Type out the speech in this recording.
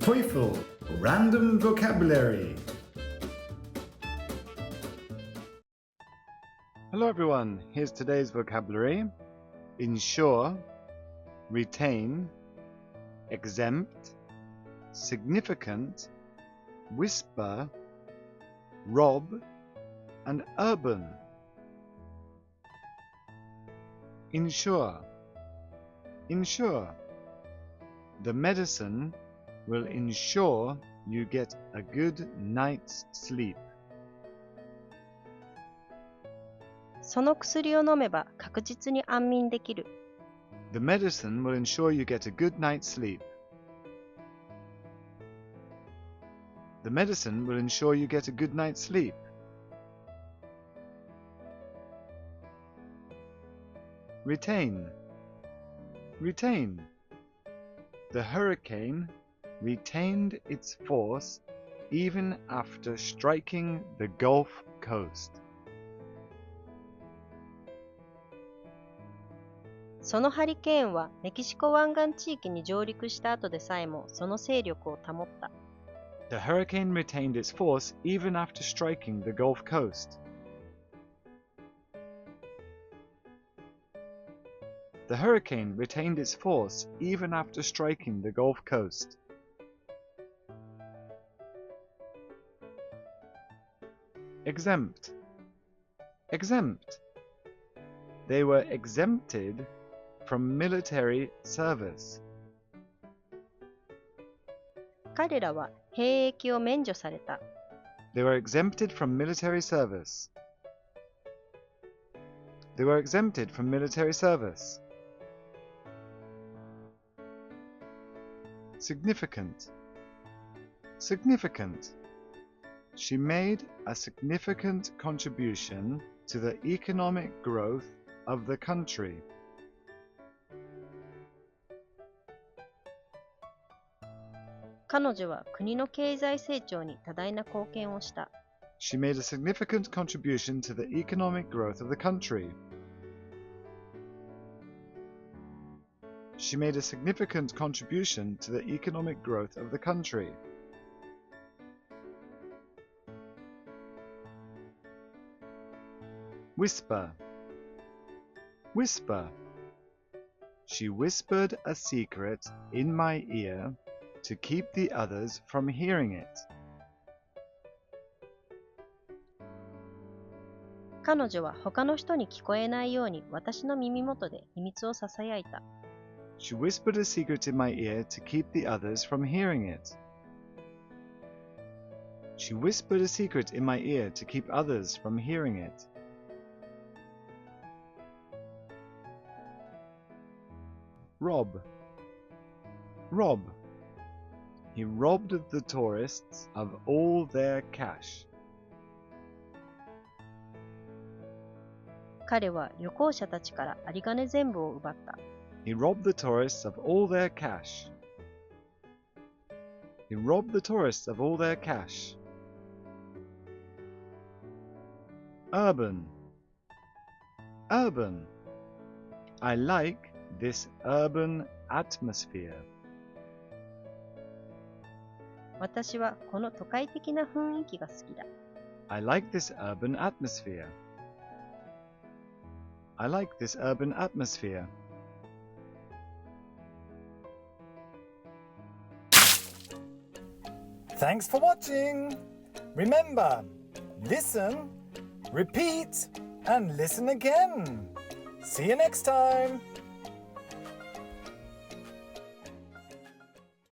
TOEFL Random Vocabulary. Hello everyone, here's today's vocabulary. Insure, retain, exempt, significant, whisper, rob, and urban. Insure. Insure. The medicine will ensure you get a good night's sleep. その薬を飲めば確実に安眠できる。The medicine will ensure you get a good night's sleep. The medicine will ensure you get a good night's sleep. Retain. Retain. The hurricane retained its force even after striking the Gulf Coast. そのハリケーンはメキシコ湾岸地域に上陸した後でさえもその勢力を保った。The hurricane retained its force even after striking the Gulf Coast. The hurricane retained its force even after striking the Gulf Coast. Exempt. Exempt. They were exempted from military service. 彼らは兵役を免除された。They were exempted from military service. They were exempted from military service. Significant. Significant. She made a significant contribution to the economic growth of the country. 彼女は国の経済成長に多大な貢献をした。She made a significant contribution to the economic growth of the country. She made a significant contribution to the economic growth of the country. Whisper. Whisper. She whispered a secret in my ear to keep the others from hearing it. 彼女は他の人に聞こえないように私の耳元で秘密をささやいた。She whispered a secret in my ear to keep the others from hearing it. She whispered a secret in my ear to keep others from hearing it. Rob. Rob. He robbed the tourists of all their cash. 彼は旅行者たちから有り金全部を奪った。He robbed the tourists of all their cash. He robbed the tourists of all their cash. Urban. Urban. I like this urban atmosphere. 私はこの都会的な雰囲気が好きだ。I like this urban atmosphere. I like this urban atmosphere. Thanks for watching. Remember, listen, repeat, and listen again. See you next time.